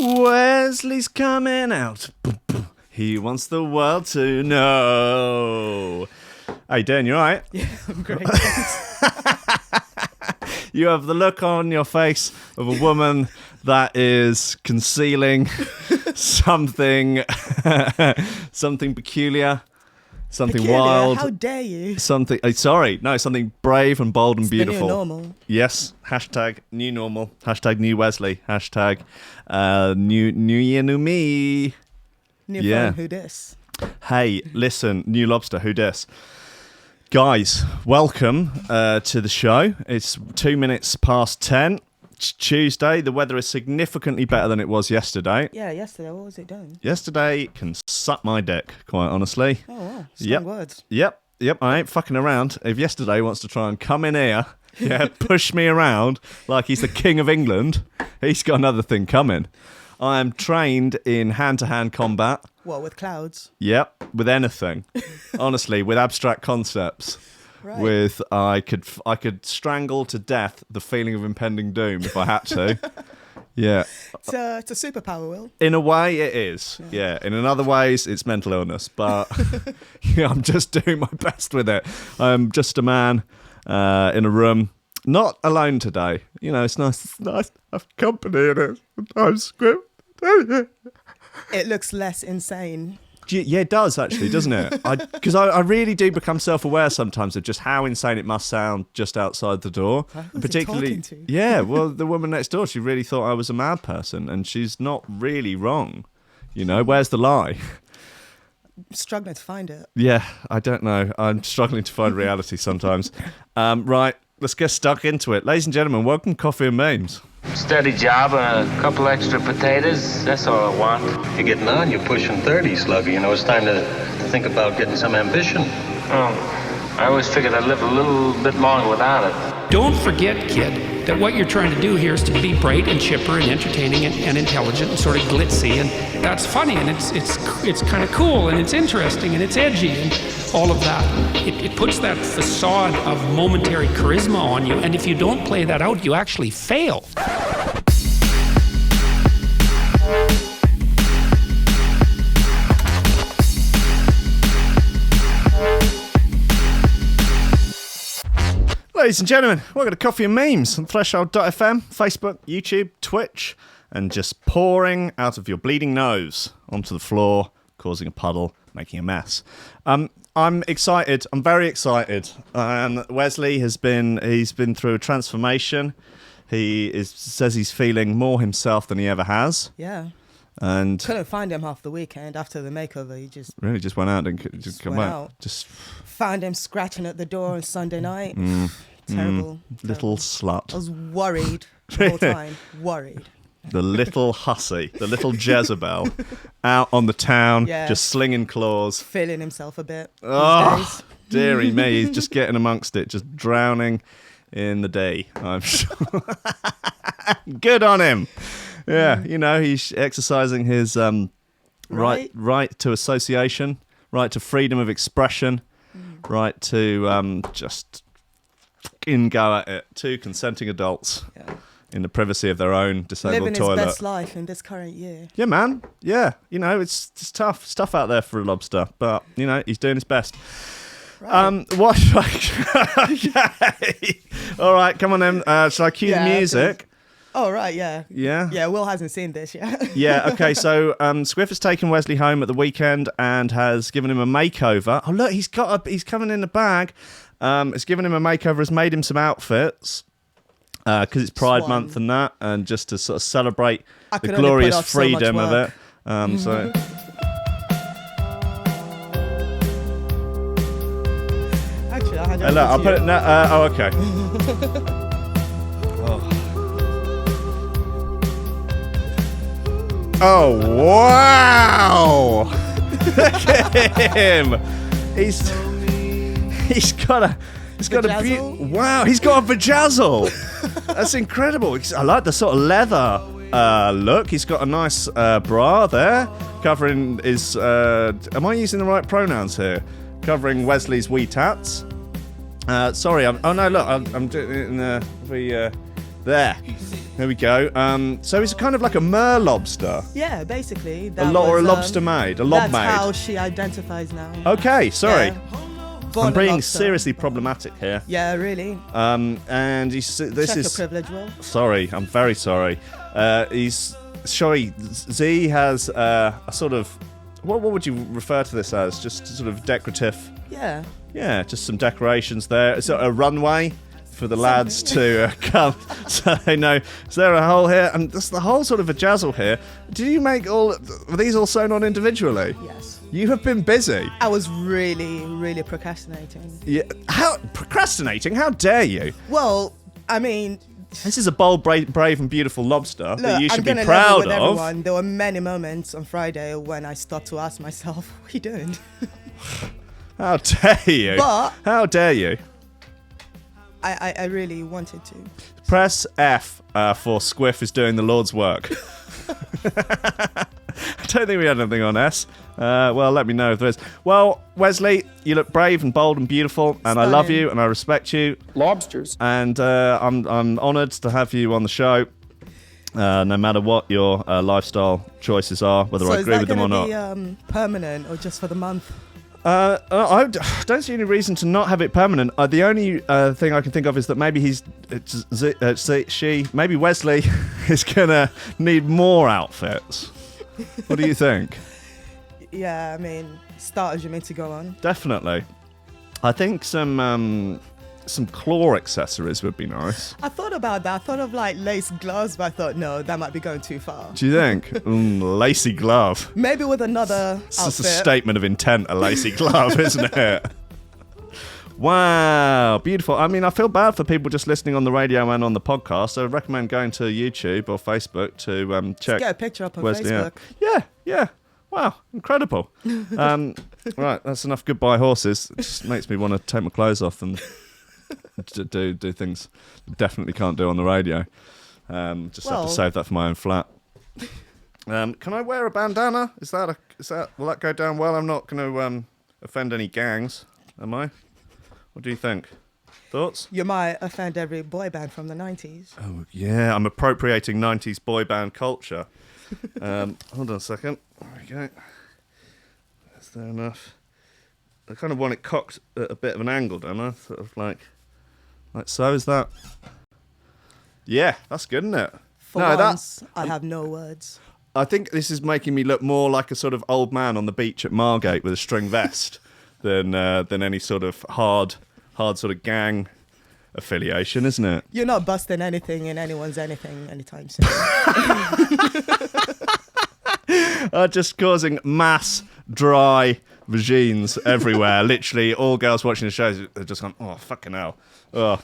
Wesley's coming out. He wants the world to know. How you doing? You all right? Yeah, I'm great. You have the look on your face of a woman that is concealing something peculiar, something wild. How dare you? Something brave and bold and It's beautiful. The new normal. Yes. Hashtag new normal. Hashtag new Wesley. Hashtag new year, new me. New phone, who dis? Hey, listen, new lobster, who dis? Guys, welcome to the show. It's 2 minutes past 10. It's Tuesday. The weather is significantly better than it was yesterday. Yeah, yesterday. What was it doing? Yesterday can suck my dick, quite honestly. Oh, wow. Strong words. Yep. I ain't fucking around. If yesterday wants to try and come in here, push me around like he's the King of England, he's got another thing coming. I am trained in hand-to-hand combat. What, with clouds? Yep, with anything. Honestly, with abstract concepts. Right. With I could strangle to death the feeling of impending doom if I had to. Yeah. It's a superpower, Will. In a way, it is. Yeah. In other ways, it's mental illness. But I'm just doing my best with it. I'm just a man in a room. Not alone today. You know, it's nice to have company in it. Sometimes script. It looks less insane. Yeah, it does actually, doesn't it? Because I really do become self-aware sometimes of just how insane it must sound just outside the door. Who's particularly, he talking to? Yeah, well, the woman next door, she really thought I was a mad person, and she's not really wrong. You know, where's the lie? Struggling to find it. Yeah, I don't know. I'm struggling to find reality sometimes. Right, let's get stuck into it. Ladies and gentlemen, welcome to Coffee and Memes. Steady job and a couple extra potatoes. That's all I want. You're getting on. You're pushing 30, Slugger. You know, it's time to think about getting some ambition. Oh, I always figured I'd live a little bit longer without it. Don't forget, kid, that what you're trying to do here is to be bright and chipper and entertaining and intelligent and sort of glitzy, and that's funny, and it's kind of cool, and it's interesting, and it's edgy, and all of that. It puts that facade of momentary charisma on you, and if you don't play that out, you actually fail. Ladies and gentlemen, welcome to Coffee and Memes on Threshold.fm, Facebook, YouTube, Twitch, and just pouring out of your bleeding nose onto the floor, causing a puddle, making a mess. I'm excited. I'm very excited. Wesley he's been through a transformation. Says he's feeling more himself than he ever has. Yeah. And couldn't find him half the weekend after the makeover. He just went out and just come out. Just found him scratching at the door on Sunday night. Terrible. Little slut. I was worried the whole time. Worried. The little hussy, the little Jezebel, out on the town, just slinging claws. Feeling himself a bit. Oh, dearie me. He's just getting amongst it, just drowning in the day, I'm sure. Good on him. Yeah, you know, he's exercising his right to association, right to freedom of expression, right to just fucking go at it. Two consenting adults in the privacy of their own disabled living toilet. Living his best life in this current year. Yeah, man. Yeah, you know, it's tough stuff out there for a lobster, but, you know, he's doing his best. Right. Okay. All right, come on then. Shall I cue the music? Oh, right, yeah. Yeah? Yeah, Will hasn't seen this yet. Yeah, okay, so Squiff has taken Wesley home at the weekend and has given him a makeover. Oh, look, he's coming in the bag. It's given him a makeover, has made him some outfits because it's Pride Month and that, and just to sort of celebrate the glorious freedom of it. So... Actually, I had Look, I'll put it... oh, okay. Oh, wow! Look at him! He's got a wow, he's got a vajazzle! That's incredible. I like the sort of leather look. He's got a nice bra there, covering his... am I using the right pronouns here? Covering Wesley's wee tats. Sorry, I'm doing it in the there. There we go. So it's kind of like a mer lobster. Yeah, basically. A lobster maid. A lob that's maid. That's how she identifies now. Okay, sorry. Yeah. I'm being seriously problematic here. Yeah, really. And this Check is... your privilege, Will. Sorry, I'm very sorry. Z has a sort of... What would you refer to this as? Just sort of decorative... Yeah. Yeah, just some decorations there. Is it a runway for the lads to come so they know? Is there a hole here? And there's the whole sort of a jazzle here. Did you make all... Were these all sewn on individually? Yes. You have been busy. I was really, really procrastinating. Yeah. How... Procrastinating? How dare you? Well, I mean... This is a bold, brave and beautiful lobster that you should be I'm gonna proud level with of. everyone. There were many moments on Friday when I stopped to ask myself, what are you doing? How dare you? But how dare you? I really wanted to. Press F for Squiff is doing the Lord's work. I don't think we had anything on S. Well, let me know if there is. Well, Wesley, you look brave and bold and beautiful, and Stunning. I love you and I respect you. Lobsters. And I'm honoured to have you on the show. No matter what your lifestyle choices are, whether I agree with them or not. So is that going to be permanent or just for the month? I don't see any reason to not have it permanent. The only thing I can think of is that maybe maybe Wesley is gonna need more outfits. What do you think? Yeah, I mean, starters you meant to go on. Definitely. I think some claw accessories would be nice. I thought about that. I thought of like lace gloves, but I thought, no, that might be going too far. Do you think? Lacy glove. Maybe with another It's outfit. just a statement of intent, a lacy glove, isn't it? Wow, beautiful. I mean, I feel bad for people just listening on the radio and on the podcast, so I recommend going to YouTube or Facebook to check. Get a picture up on Wesley Facebook. Yeah. Wow, incredible. Right, that's enough goodbye horses. It just makes me want to take my clothes off and do things I definitely can't do on the radio. Have to save that for my own flat. Can I wear a bandana? Will that go down well? I'm not going to offend any gangs, am I? What do you think? Thoughts? You might offend every boy band from the 90s. Oh yeah, I'm appropriating 90s boy band culture. Hold on a second. There we go. Is there enough? I kind of want it cocked at a bit of an angle, don't I? Sort of like so. Is that? Yeah, that's good, isn't it? For once, I have no words. I think this is making me look more like a sort of old man on the beach at Margate with a string vest than any sort of hard sort of gang affiliation, isn't it? You're not busting anything in anyone's anything anytime soon. Just causing mass dry vagines everywhere. Literally, all girls watching the shows have just gone, oh, fucking hell. Oh.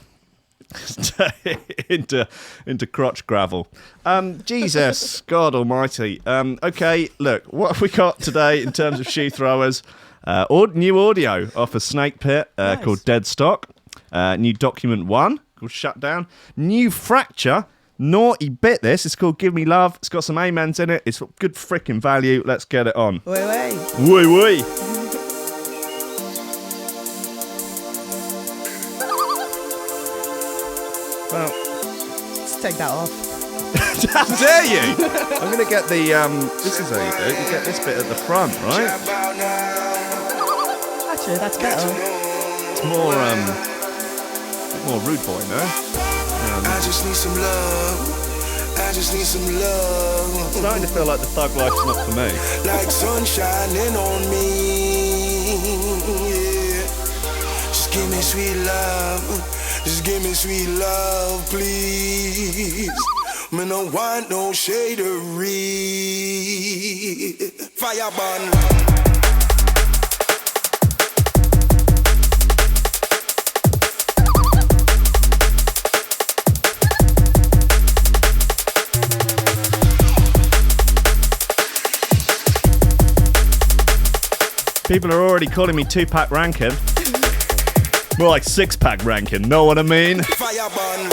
into crotch gravel. Jesus, God almighty. Okay, look, what have we got today in terms of shoe throwers? New audio off a Snake Pit Nice. called Dead Stock. New Document 1 called Shut Down. New Fracture. Naughty bit this. It's called Give Me Love. It's got some amens in it. It's good freaking value. Let's get it on. Wait. Wee. Well, Let's take that off. how dare you? I'm going to get the, this is how you do it. You get this bit at the front, right? Actually, that's better. It's more rude boy, no? I just need some love. I just need some love. It's starting to feel like the thug life's not for me. Like sun shining on me. Yeah. Just give me sweet love. Just give me sweet love, please. Me no want no shadery. Fire burn. People are already calling me 2-pack ranking. More like 6-pack ranking, know what I mean? Fire burn.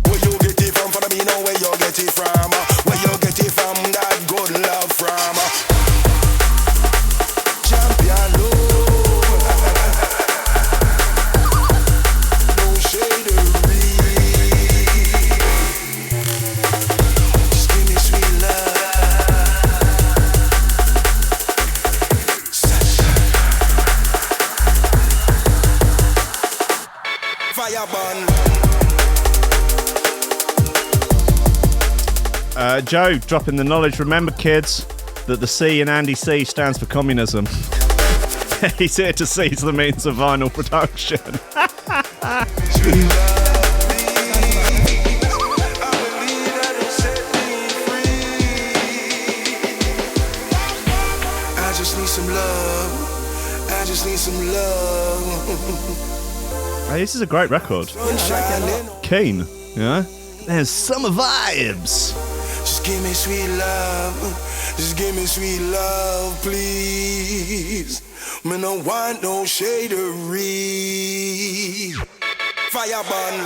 Where you get Fire burn. Joe, dropping the knowledge. Remember, kids, that the C in Andy C stands for communism. He's here to seize the means of vinyl production. I just need some love. I just need some love. Hey, this is a great record. Keen, yeah? There's summer vibes. Just give me sweet love. Just give me sweet love, please. Me no want no shadery. Fire burn.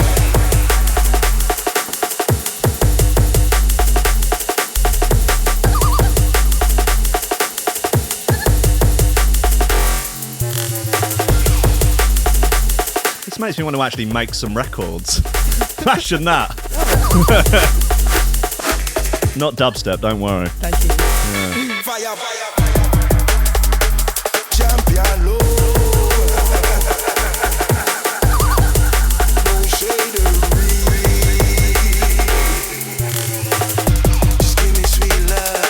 This makes me want to actually make some records. Imagine that. Not dubstep, don't worry. Thank you. Yeah. Fire, fire, fire. Champion low. No shadery. Just give me sweet love.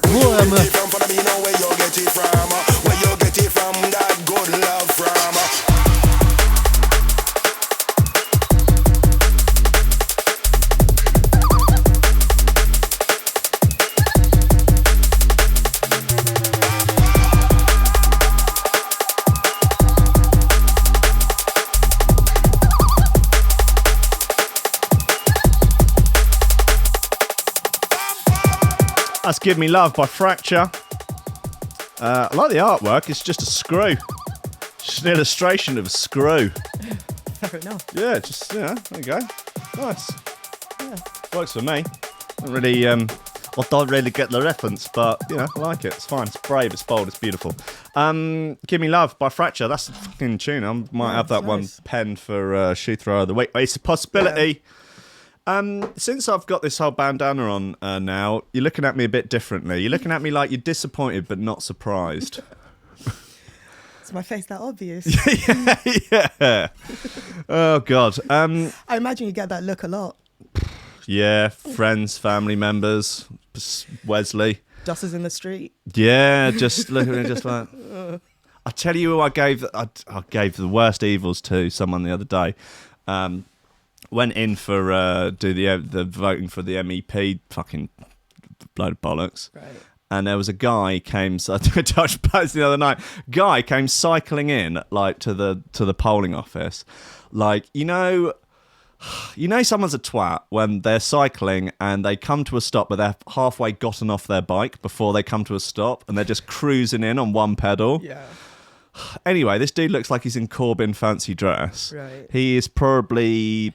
Where you get it from? For me know where you get it from. Where you get it from? That good love from. That's Give Me Love by Fracture. I like the artwork. It's just a screw. Just an illustration of a screw. Fair enough. Yeah, just, there you go. Nice. Yeah, works for me. Don't really, I don't really get the reference, but, I like it. It's fine. It's brave, it's bold, it's beautiful. Give Me Love by Fracture. That's a fucking tune. I might have that one penned for Shoe Thrower of the Week. It's a possibility. Yeah. Since I've got this whole bandana on now, you're looking at me a bit differently. You're looking at me like you're disappointed but not surprised. Is my face that obvious? Yeah. Oh, God. I imagine you get that look a lot. Yeah, friends, family members, Wesley. Dossers in the street. Yeah, just looking at me just like... I tell you who I gave the worst evils to someone the other day. Went in for do the voting for the MEP, fucking load of bollocks. Right. And there was a guy came. So I touched base the other night. Guy came cycling in like to the polling office, like someone's a twat when they're cycling and they come to a stop, but they're halfway gotten off their bike before they come to a stop, and they're just cruising in on one pedal. Yeah. Anyway, this dude looks like he's in Corbyn fancy dress. Right. He is probably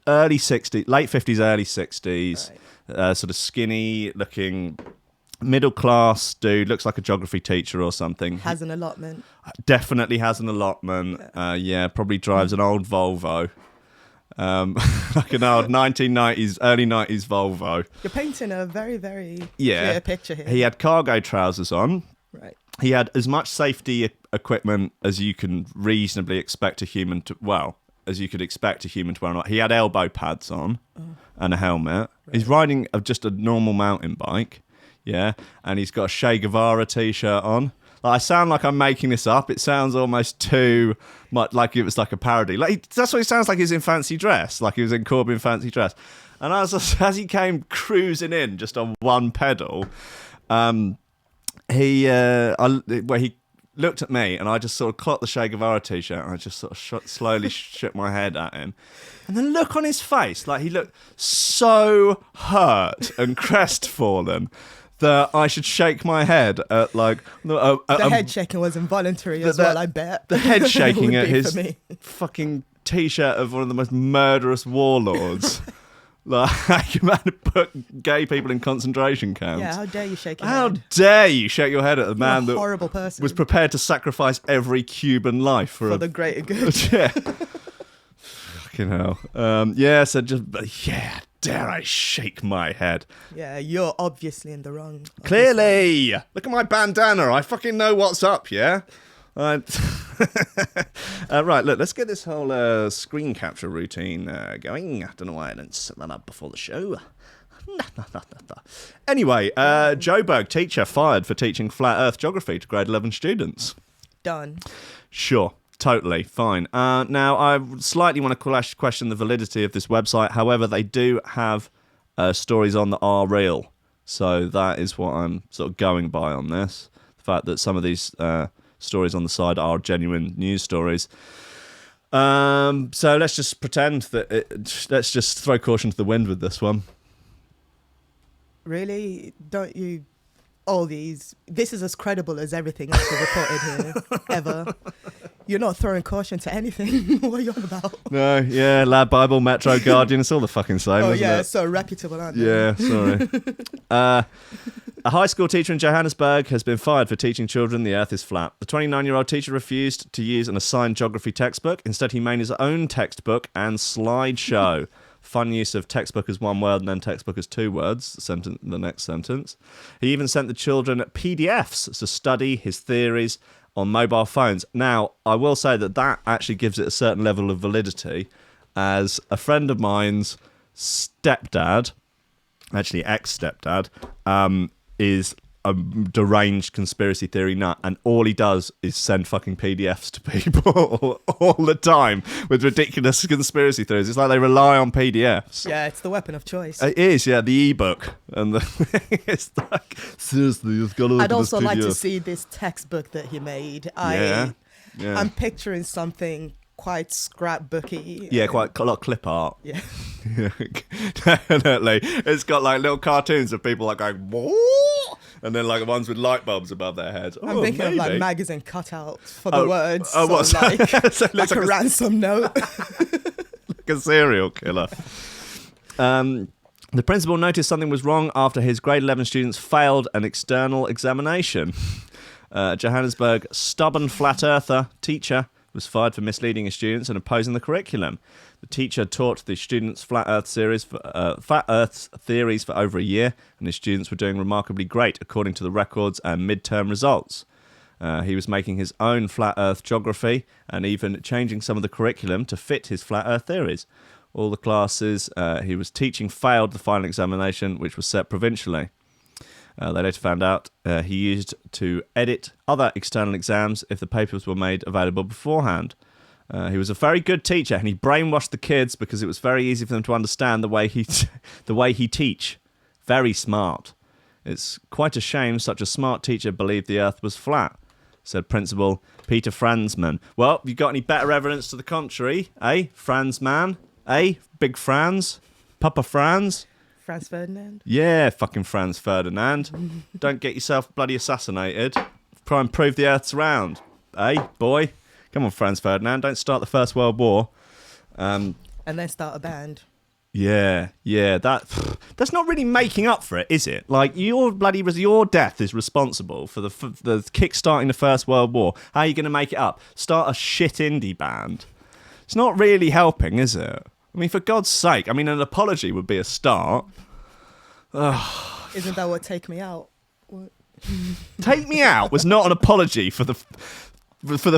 early 60s, late 50s, early 60s, right. Sort of skinny looking, middle class dude, looks like a geography teacher or something. Has an allotment. Definitely has an allotment. Yeah, probably drives an old Volvo. Like an old 1990s, early 90s Volvo. You're painting a very, very clear picture here. He had cargo trousers on. Right. He had as much safety equipment as you can reasonably expect a human to, as you could expect a human to wear. He had elbow pads on and a helmet. Right. He's riding just a normal mountain bike, yeah, and he's got a Che Guevara t-shirt on. Like, I sound like I'm making this up. It sounds almost too much like it was like a parody. That's what it sounds like. He's in fancy dress, like he was in Corbyn fancy dress. And as he came cruising in just on one pedal, he looked at me, and I just sort of clocked the Che Guevara t-shirt, and I just sort of slowly shook my head at him. And the look on his face, like he looked so hurt and crestfallen that I should shake my head at like... the head shaking was involuntary as well, I bet. The head shaking at his fucking t-shirt of one of the most murderous warlords. Like, man, put gay people in concentration camps. Yeah, how dare you shake your head? How dare you shake your head at a man that horrible person. Was prepared to sacrifice every Cuban life for the greater good. Yeah. Fucking hell. Dare I shake my head? Yeah, you're obviously in the wrong. Clearly. Look at my bandana. I fucking know what's up, yeah? Right, look, let's get this whole screen capture routine going. I don't know why I didn't set that up before the show. Anyway, Joburg teacher fired for teaching flat Earth geography to grade 11 students. Done. Sure, totally, fine. Now, I slightly want to question the validity of this website. However, they do have stories on that are real. So that is what I'm sort of going by on this. The fact that some of these stories on the side are genuine news stories. So let's just pretend that let's just throw caution to the wind with this one. Really? Don't you... All these... This is as credible as everything else we've reported here, ever. You're not throwing caution to anything. What are you on about? No, yeah, Lad Bible, Metro, Guardian, it's all the fucking same, isn't yeah, it? it's so reputable, aren't they? Yeah, sorry. A high school teacher in Johannesburg has been fired for teaching children the earth is flat. The 29-year-old teacher refused to use an assigned geography textbook. Instead, he made his own textbook and slideshow. Fun use of textbook as one word and then textbook as two words, the next sentence. He even sent the children PDFs to study his theories on mobile phones. Now, I will say that actually gives it a certain level of validity, as a friend of mine's stepdad, actually ex-stepdad, is a deranged conspiracy theory nut, and all he does is send fucking PDFs to people all the time with ridiculous conspiracy theories. It's like they rely on PDFs. Yeah, it's the weapon of choice. It is, yeah, the ebook. And it's like, seriously, you've got to look I'd at also this like to PDF. see this textbook that he made. Yeah. I'm picturing something quite scrapbooky. Yeah, quite a lot of clip art. Yeah. Definitely. It's got like little cartoons of people like going, whoa, and then like ones with light bulbs above their heads. I'm thinking of like magazine cutouts for the Oh, words. oh, what? So like, So it looks like a like ransom note. like a serial killer. The principal noticed something was wrong after his grade 11 students failed an external examination. Johannesburg stubborn flat earther teacher was fired for misleading his students and opposing the curriculum. The teacher taught the students flat Earth theories for over a year, and his students were doing remarkably great according to the records and midterm results. He was making his own flat Earth geography and even changing some of the curriculum to fit his flat Earth theories. All the classes he was teaching failed the final examination, which was set provincially. They later found out he used to edit other external exams if the papers were made available beforehand. He was a very good teacher, and he brainwashed the kids because it was very easy for them to understand the way he teach. Very smart. It's quite a shame such a smart teacher believed the earth was flat, said Principal Peter Fransman. Well, you got any better evidence to the contrary, eh, Fransman? Eh, Big Franz? Papa Franz? Franz Ferdinand? Yeah, fucking Franz Ferdinand. Don't get yourself bloody assassinated. Try and prove the earth's round. Eh, boy? Come on, Franz Ferdinand. Don't start the First World War. And then start a band. Yeah. That's not really making up for it, is it? Like, your death is responsible for the kick-starting the First World War. How are you going to make it up? Start a shit indie band. It's not really helping, is it? I mean, for God's sake. I mean, an apology would be a start. Isn't that what Take Me Out? What? Take Me Out was not an apology for the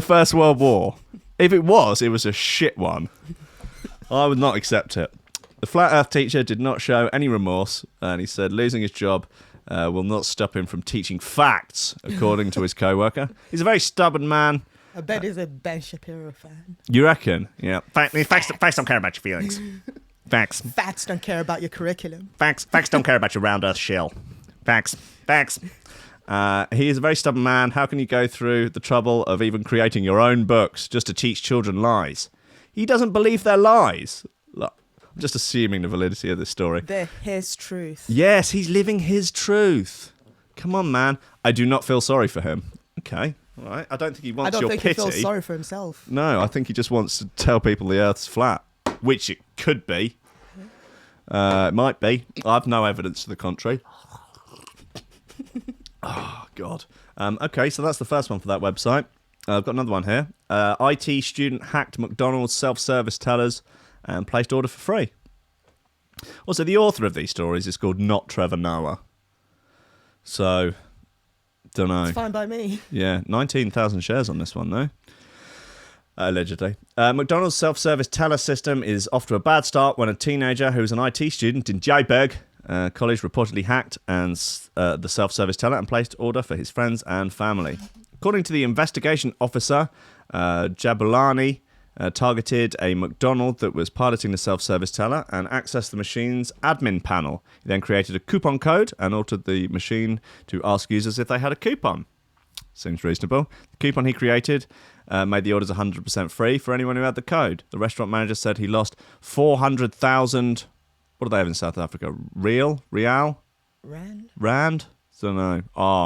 First World War. If it was a shit one. I would not accept it. The flat earth teacher did not show any remorse, and he said losing his job will not stop him from teaching facts, according to his co-worker. He's a very stubborn man. I bet he's a Ben Shapiro fan. You reckon? Yeah. Facts don't care about your feelings. Facts. Facts don't care about your curriculum. Facts don't care about your round earth shell. Facts. He is a very stubborn man. How can you go through the trouble of even creating your own books just to teach children lies? He doesn't believe they're lies. Look, I'm just assuming the validity of this story. They're his truth. Yes, he's living his truth. Come on, man. I do not feel sorry for him. Okay, all right. I don't think he wants your pity. I don't think he feels sorry for himself. No, I think he just wants to tell people the earth's flat, which it could be. It might be. I have no evidence to the contrary. Oh, God. Okay, so that's the first one for that website. I've got another one here. IT student hacked McDonald's self-service tellers and placed order for free. Also, the author of these stories is called Not Trevor Noah. So, don't know. It's fine by me. Yeah, 19,000 shares on this one, though. Allegedly. McDonald's self-service teller system is off to a bad start when a teenager who was an IT student in Heichelbech college reportedly hacked and the self-service teller and placed order for his friends and family. According to the investigation officer, Jabulani targeted a McDonald's that was piloting the self-service teller and accessed the machine's admin panel. He then created a coupon code and altered the machine to ask users if they had a coupon. Seems reasonable. The coupon he created made the orders 100% free for anyone who had the code. The restaurant manager said he lost 400,000... What do they have in South Africa? Real? Rand? Don't know.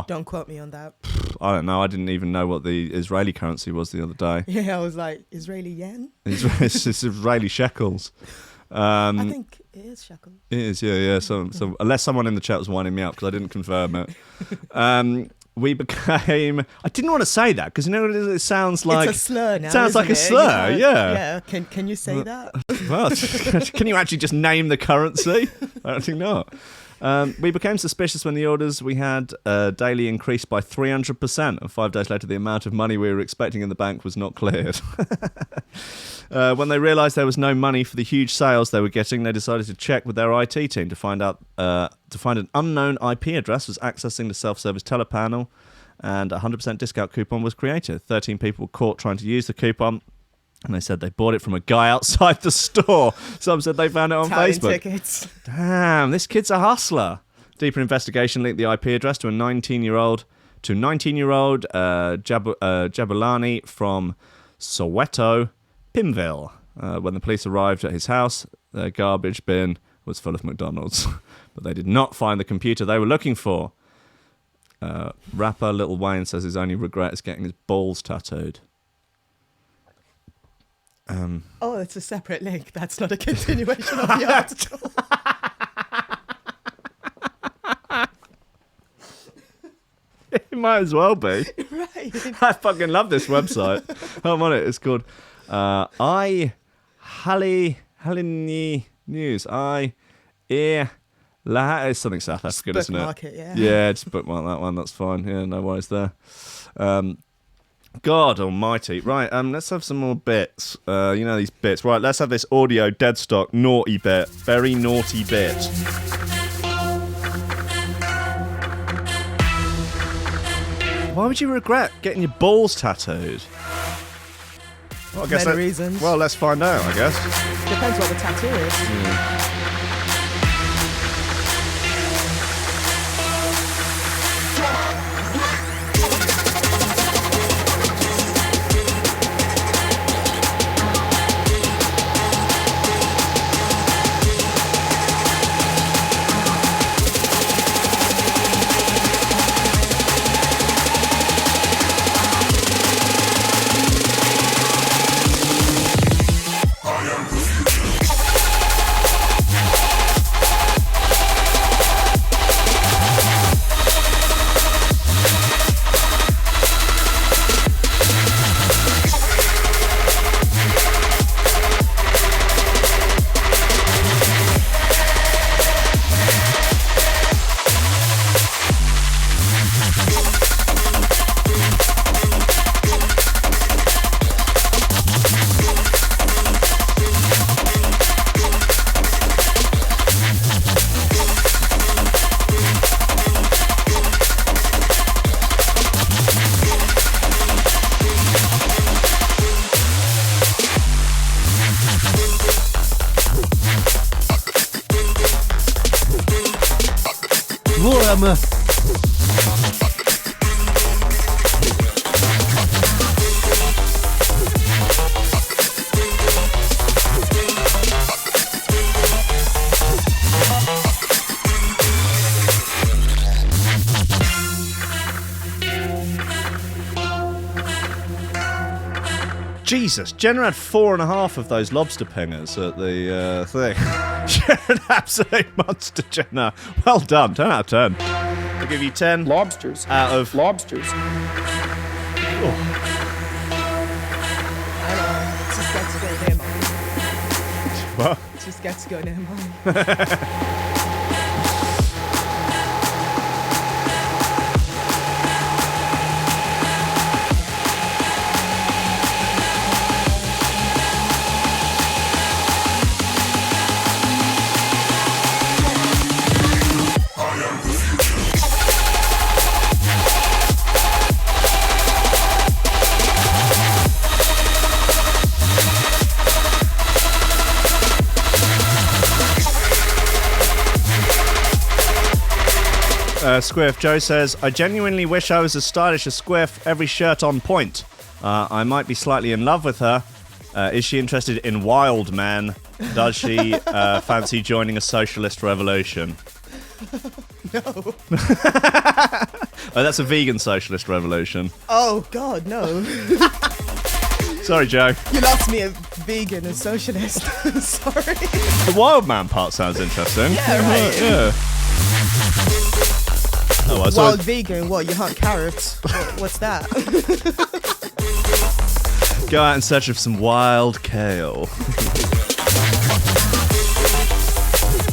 Don't quote me on that. I don't know. I didn't even know what the Israeli currency was the other day. Yeah, I was like, Israeli yen? It's Israeli shekels. I think it is shekels. It is, yeah. So unless someone in the chat was winding me up because I didn't confirm it. We became... I didn't want to say that because, you know, it sounds like... It's a slur now, sounds like a slur, yeah. Yeah, can you say that? Well, can you actually just name the currency? I don't think not. We became suspicious when the orders we had daily increased by 300%, and 5 days later the amount of money we were expecting in the bank was not cleared. When they realised there was no money for the huge sales they were getting, they decided to check with their IT team to find an unknown IP address was accessing the self-service teller panel, and a 100% discount coupon was created. 13 people were caught trying to use the coupon, and they said they bought it from a guy outside the store. Some said they found it on Facebook. Tickets. Damn, this kid's a hustler. Deeper investigation linked the IP address to 19-year-old Jabulani from Soweto, Pimville. When the police arrived at his house, their garbage bin was full of McDonald's. But they did not find the computer they were looking for. Rapper Lil Wayne says his only regret is getting his balls tattooed. It's a separate link. That's not a continuation of the article. It might as well be. Right. I fucking love this website. I'm on it. It's called Halini News. It's something South African, isn't it? Bookmark it, yeah. Yeah, just bookmark that one. That's fine. Yeah, no worries there. God almighty. Right, let's have some more bits. You know these bits. Right, let's have this audio deadstock naughty bit. Very naughty bit. Why would you regret getting your balls tattooed? Well, I guess Many reasons. Well, let's find out, I guess. Depends what the tattoo is. Jesus, Jenna had 4.5 of those lobster pingers at the thing. You're an absolute monster, Jenna. Well done, 10 out of 10. I'll give you 10 lobsters out of lobsters. I know. It just gets to go near mine. What? It just gets to go near mine. Squiff. Joe says, I genuinely wish I was as stylish as Squiff. Every shirt on point. I might be slightly in love with her. Is she interested in wild men? Does she fancy joining a socialist revolution? No. Oh, that's a vegan socialist revolution. Oh, God, no. Sorry, Joe. You lost me a vegan and socialist. Sorry. The wild man part sounds interesting. Yeah, right. Yeah. Oh, I saw Wild vegan, what, you hunt carrots? What's that? Go out in search of some wild kale.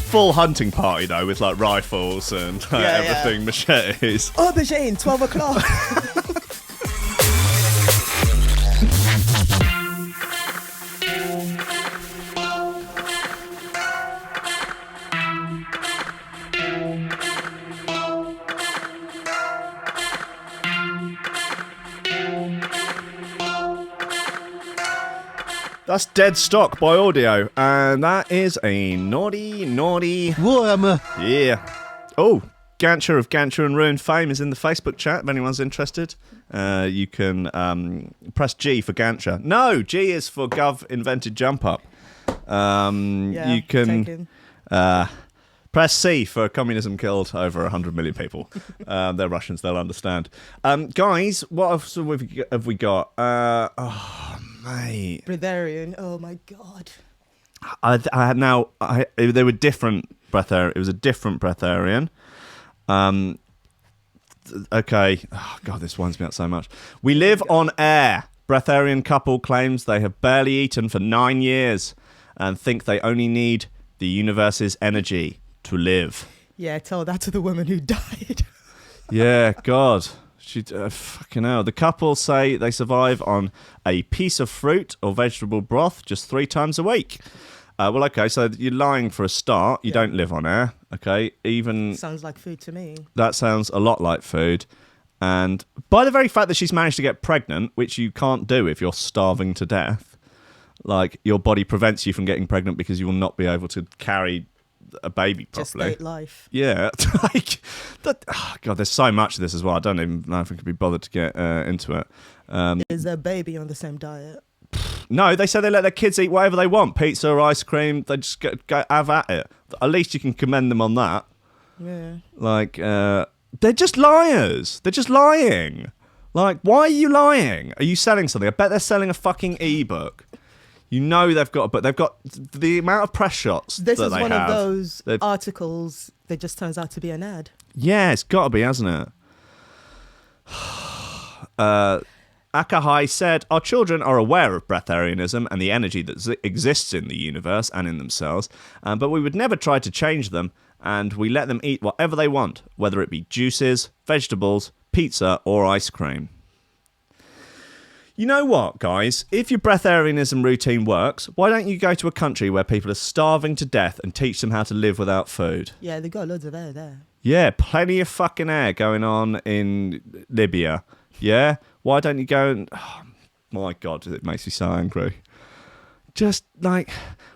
Full hunting party, though, with, like, rifles and everything, machetes. Aubergine, 12 o'clock. That's Dead Stock by Audio, and that is a naughty Warhammer. Yeah. Oh, Gancher of Gancher and Ruined Fame is in the Facebook chat if anyone's interested. You can press G for Gancher. No, G is for Gov Invented Jump Up. You can press C for Communism Killed over 100 million people. They're Russians, they'll understand. Guys, what else have we got? Mate. Breatharian, oh my God. They were different breatharian. It was a different breatharian. Okay. Oh, God, this winds me up so much. We live on air. Breatharian couple claims they have barely eaten for 9 years and think they only need the universe's energy to live. Yeah, tell that to the woman who died. Yeah, God. Fucking hell. The couple say they survive on a piece of fruit or vegetable broth just 3 times a week. Well, okay, so you're lying for a start. You don't live on air, okay? Sounds like food to me. That sounds a lot like food. And by the very fact that she's managed to get pregnant, which you can't do if you're starving to death, like your body prevents you from getting pregnant because you will not be able to carry a baby properly. Just state life. Yeah, like that. Oh God, there's so much of this as well. I don't even know if I could be bothered to get into it. Is their baby on the same diet? No, they say they let their kids eat whatever they want, pizza or ice cream. They just go have at it. At least you can commend them on that. Yeah. Like they're just liars. They're just lying. Like, why are you lying? Are you selling something? I bet they're selling a fucking ebook. You know they've got the amount of press shots. This that is they one have, of those articles that just turns out to be an ad. Yeah, it's got to be, hasn't it? Akahai said, our children are aware of breatharianism and the energy that exists in the universe and in themselves, but we would never try to change them, and we let them eat whatever they want, whether it be juices, vegetables, pizza, or ice cream. You know what, guys? If your breatharianism routine works, why don't you go to a country where people are starving to death and teach them how to live without food? Yeah, they got loads of air there. Yeah, plenty of fucking air going on in Libya. Yeah? Why don't you go and... Oh, my God, it makes me so angry. Just, like,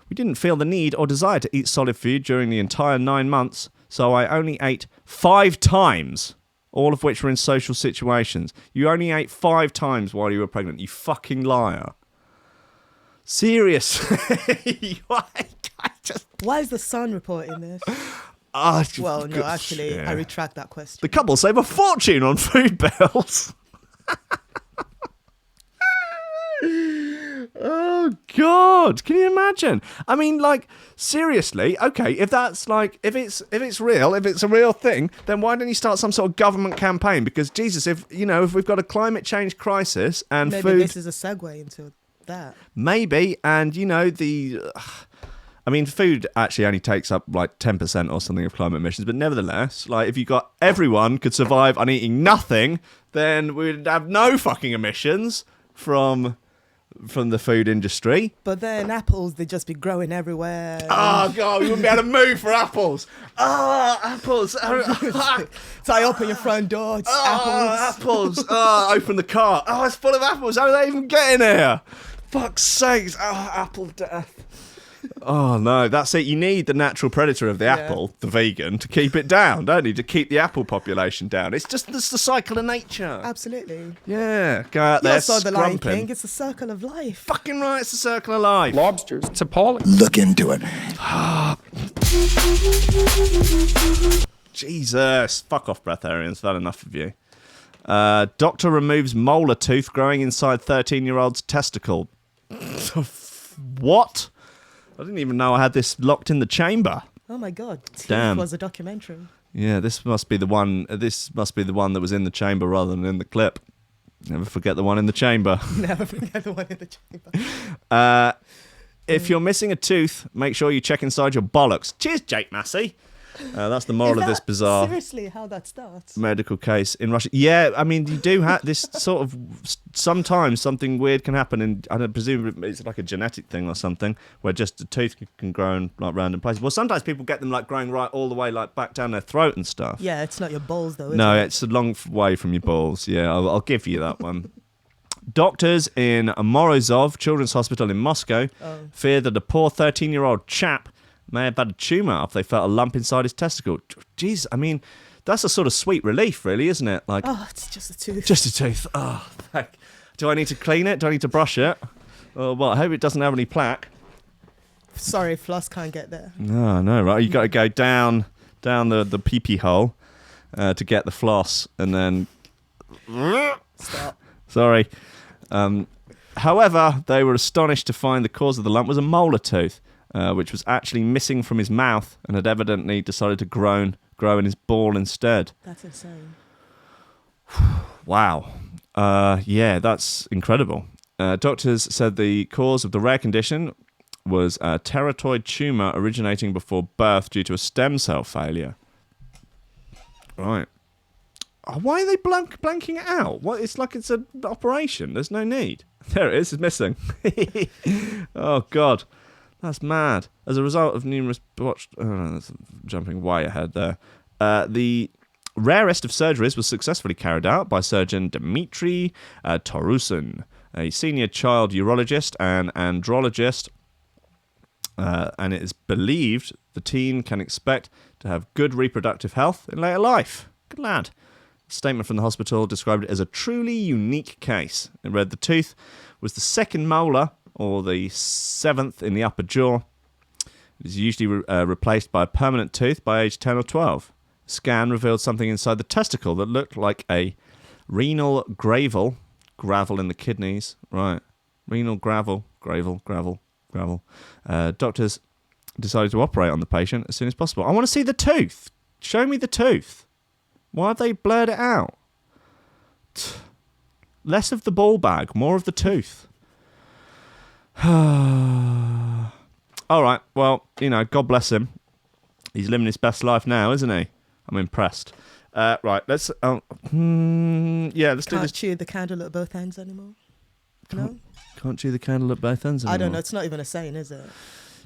we didn't feel the need or desire to eat solid food during the entire 9 months, so I only ate 5 times, all of which were in social situations. You only ate 5 times while you were pregnant, you fucking liar. Seriously. Why is the Sun reporting this? Well, no, actually, yeah. I retract that question. The couple save a fortune on food bills. Oh God, can you imagine? I mean, like, seriously, okay, if that's like, if it's real, if it's a real thing, then why don't you start some sort of government campaign? Because Jesus, if we've got a climate change crisis and maybe food, this is a segue into that. Maybe, and food actually only takes up like 10% or something of climate emissions, but nevertheless, like, if you got everyone could survive on eating nothing, then we'd have no fucking emissions from the food industry. But then apples, they'd just be growing everywhere. Oh God, we wouldn't be able to move for apples. Oh, apples. So I open your front door, it's apples. Oh, open the car. Oh, it's full of apples. How are they even getting here? Fuck's sakes. Oh, apple death. Oh, no, that's it. You need the natural predator of the apple, the vegan, to keep it down, don't you? To keep the apple population down. It's the cycle of nature. Absolutely. Yeah, go out there, saw the Lion scrumping. King. It's the circle of life. Fucking right, it's the circle of life. Lobsters. It's appalling. Look into it. Jesus. Fuck off, breatharians. I've had enough of you. Doctor removes molar tooth growing inside 13-year-old's testicle. What? I didn't even know I had this locked in the chamber. Oh my God. Teeth Damn. was a documentary. Yeah, this must be the one that was in the chamber rather than in the clip. Never forget the one in the chamber. Never forget the one in the chamber. If you're missing a tooth, make sure you check inside your bollocks. Cheers, Jake Massey. That's the moral of this bizarre Seriously, how that starts? medical case in Russia. Yeah, I mean, you do have this sort of... Sometimes something weird can happen, and I presume it's like a genetic thing or something, where just a tooth can grow in like random places. Well, sometimes people get them like growing right all the way like back down their throat and stuff. Yeah, it's not your balls though, is No, it? it's a long way from your balls. Yeah, I'll give you that one. Doctors in Morozov Children's Hospital in Moscow fear that a poor 13-year-old chap may have had a tumour after they felt a lump inside his testicle. Jeez, I mean, that's a sort of sweet relief, really, isn't it? Like, Oh, it's just a tooth. just a tooth. Oh, heck. Do I need to clean it? Do I need to brush it? Oh, well, I hope it doesn't have any plaque. Sorry, floss can't get there. No, right? You got to go down the pee-pee hole to get the floss, and then... Stop. Sorry. However, they were astonished to find the cause of the lump was a molar tooth, which was actually missing from his mouth and had evidently decided to grow in his ball instead. That's insane. Wow. Yeah, that's incredible. Doctors said the cause of the rare condition was a teratoid tumour originating before birth due to a stem cell failure. Right. Why are they blanking it out? What? It's like it's an operation. There's no need. There it is. It's missing. Oh, God. That's mad. As a result of numerous that's jumping way ahead there. The rarest of surgeries was successfully carried out by surgeon Dmitry Tarusin, a senior child urologist and andrologist. And it is believed the teen can expect to have good reproductive health in later life. Good lad. A statement from the hospital described it as a truly unique case. It read the tooth was the second molar, or the seventh in the upper jaw. It is usually replaced by a permanent tooth by age 10 or 12. A scan revealed something inside the testicle that looked like a renal gravel in the kidneys. Right. Renal gravel. Doctors decided to operate on the patient as soon as possible. I want to see the tooth. Show me the tooth. Why have they blurred it out? Less of the ball bag, more of the tooth. All right, well, God bless him. He's living his best life now, isn't he? I'm impressed. Right, let's... let's do this. Can't chew the candle at both ends anymore? No? Can't chew the candle at both ends anymore. I don't know. It's not even a saying, is it?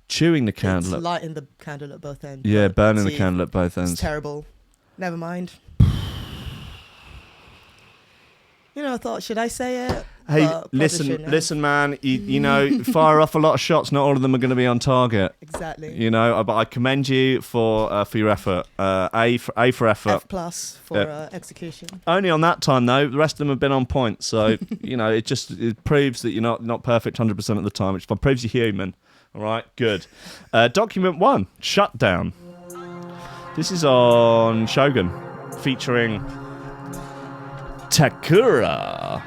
Chewing the candle. It's lighting the candle at both ends. Yeah, burning the candle at both ends. It's terrible. Never mind. I thought, should I say it? Hey, listen, man. You fire off a lot of shots. Not all of them are going to be on target. Exactly. But I commend you for your effort. A for effort. F+ for execution. Only on that time though. The rest of them have been on point. So it proves that you're not perfect 100% of the time, which proves you're human. All right, good. Document 1: Shutdown. This is on Shogun, featuring Takura.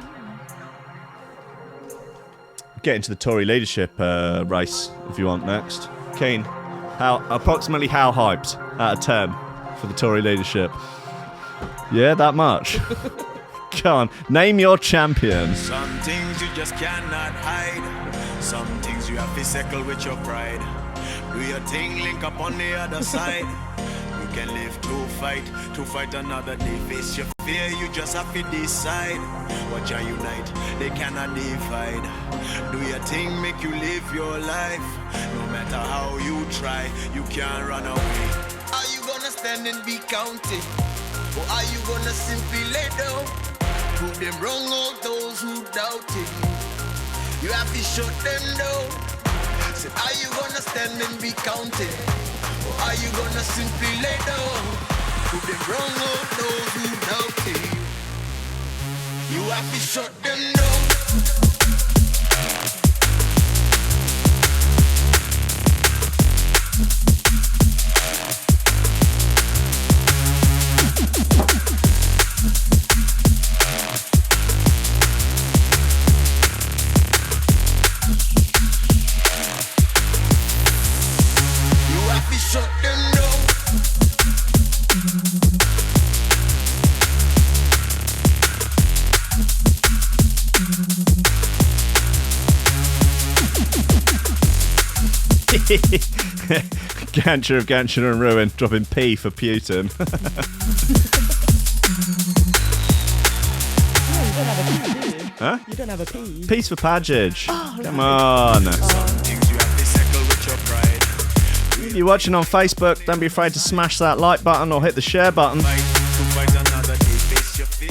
Get into the Tory leadership race if you want next. Keen. Approximately how hyped out of 10 for the Tory leadership? Yeah, that much. Come on, name your champion. Some things you just cannot hide. Some things you have to settle with your pride. Do your thing, link up on the other side. You can live to fight another day. Face your fear, you just have to decide. Watch and unite, they cannot divide. Do your thing, make you live your life. No matter how you try, you can't run away. Are you gonna stand and be counted? Or are you gonna simply lay down? Prove them wrong, all those who doubted. You have to shut them down. Said, are you gonna stand and be counted? Or are you gonna simply lay down? Put them wrong out those who doubt you. You have to shut them down. Shut them down. Gancher of Gancher and Ruin dropping P for Putin. Huh? You don't have a P. Peace for Padgage. Oh, come on. If you're watching on Facebook, don't be afraid to smash that like button or hit the share button.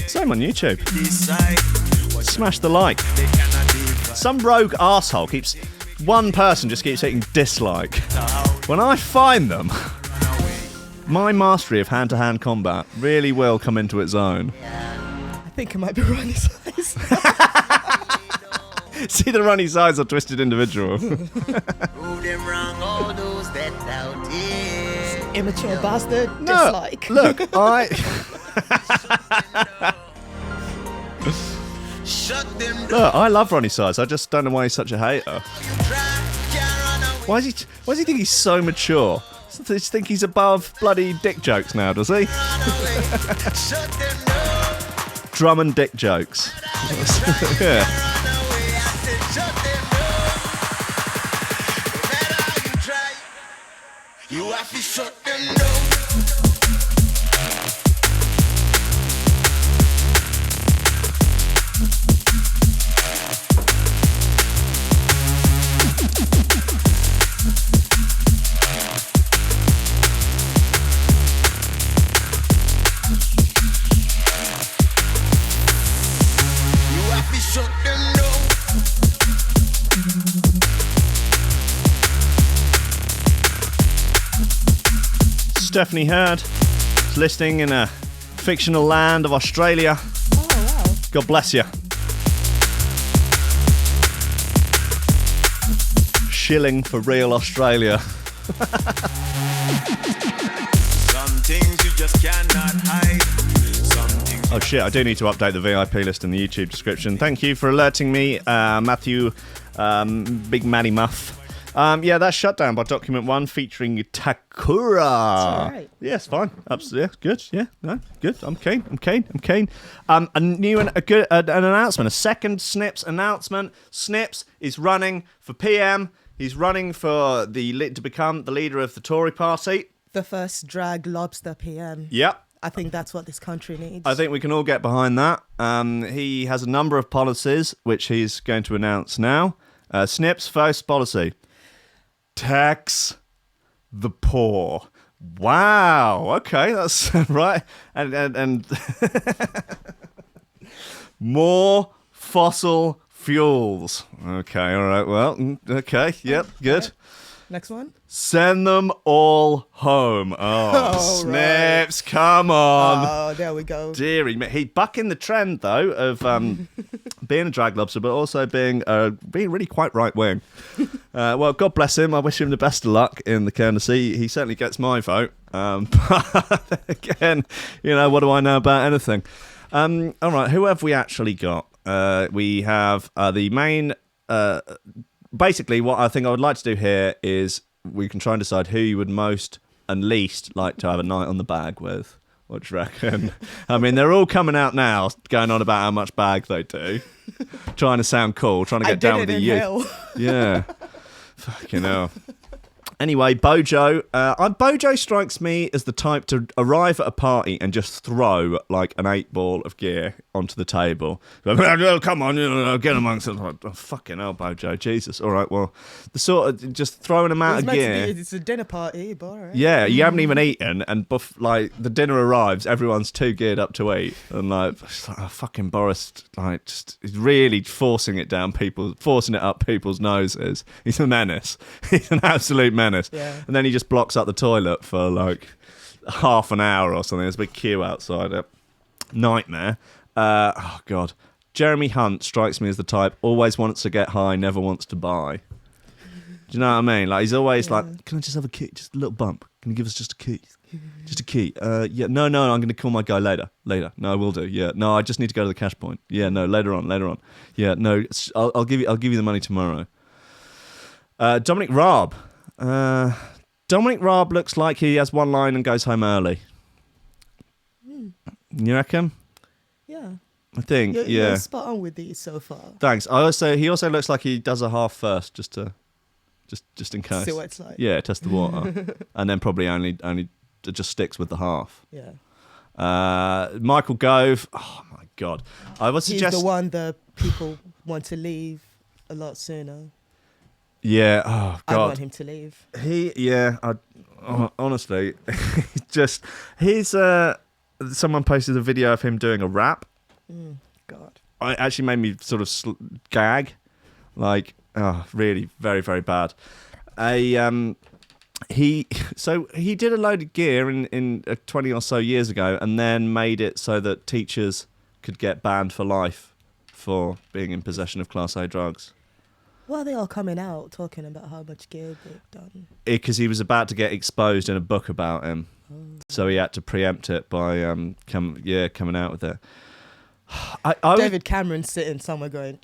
Same on YouTube. Smash the like. Some rogue arsehole keeps... One person just keeps hitting dislike. When I find them, my mastery of hand-to-hand combat really will come into its own. I think it might be Ronnie's size. See the Ronnie size or Twisted Individual. Immature bastard. No, Dislike. look, I love Ronnie Size. I just don't know why he's such a hater. Why does he think he's so mature? Does he think he's above bloody dick jokes now, does he? Drum and dick jokes. Yeah. You have to shut them down. Stephanie Hurd is listening in a fictional land of Australia. Oh, wow. God bless you. Shilling for real Australia. Some things you just cannot hide. Oh shit, I do need to update the VIP list in the YouTube description. Thank you for alerting me, Matthieu, Big Matty Muff. Yeah, that's Shutdown by Document 1 featuring Takura. That's right. Yes, fine. Absolutely. Yeah, good. Yeah, no, good. I'm keen. A new and an announcement, a second Snips announcement. Snips is running for PM. He's running for to become the leader of the Tory party. The first drag lobster PM. Yep. I think that's what this country needs. I think we can all get behind that. He has a number of policies which he's going to announce now. Snips' first policy. Tax the poor. Wow. Okay, that's right. And more fossil fuels. Okay, all right. Well, okay. Yep, good. Next one. Send them all home. Oh, Snips, right. Come on. Oh, there we go. Deary me. He bucking the trend, though, of being a drag lobster, but also being really quite right-wing. Well, God bless him. I wish him the best of luck in the candidacy. He certainly gets my vote. But again, what do I know about anything? All right, who have we actually got? We have the main... basically, what I think I would like to do here is we can try and decide who you would most and least like to have a night on the bag with. What do you reckon? I mean, they're all coming out now, going on about how much bag they do. Trying to sound cool, trying to get down with the youth. Hell. Yeah. Fucking hell. Anyway, Bojo. Bojo strikes me as the type to arrive at a party and just throw like an 8-ball of gear onto the table. Oh, come on, get amongst it. Like, oh, fucking hell, Bojo, Jesus. All right, well, the sort of just throwing them out of gear. It's a dinner party, but all right. Yeah, you haven't even eaten, and like the dinner arrives, everyone's too geared up to eat, and like, oh, fucking Boris, like just really forcing it up people's noses. He's a menace. He's an absolute menace. Yeah. And then he just blocks up the toilet for like half an hour or something. There's a big queue outside it. Nightmare. Oh God. Jeremy Hunt strikes me as the type always wants to get high, never wants to buy. Do you know what I mean? Like he's always like, can I just have a key? Just a little bump. Can you give us just a key? Just a key. Yeah. No. I'm going to call my guy later. No, I will do. Yeah. No, I just need to go to the cash point. Yeah. No. Later on. Yeah. No. I'll give you the money tomorrow. Dominic Raab. Dominic Raab looks like he has one line and goes home early. You reckon? Yeah. I think. You're spot on with these so far. Thanks. He also looks like he does a half first just in case. See what it's like. Yeah, test the water, and then probably only just sticks with the half. Yeah. Michael Gove. Oh my God. I would suggest he's the one that people want to leave a lot sooner. Yeah. Oh God. I want him to leave. Honestly, someone posted a video of him doing a rap. God. It actually made me sort of gag. Like, really, very, very bad. He did a load of gear in 20 or so years ago, and then made it so that teachers could get banned for life for being in possession of Class A drugs. Why are they all coming out talking about how much gear they've done? Because he was about to get exposed in a book about him. So he had to preempt it by coming out with it. David Cameron sitting somewhere going,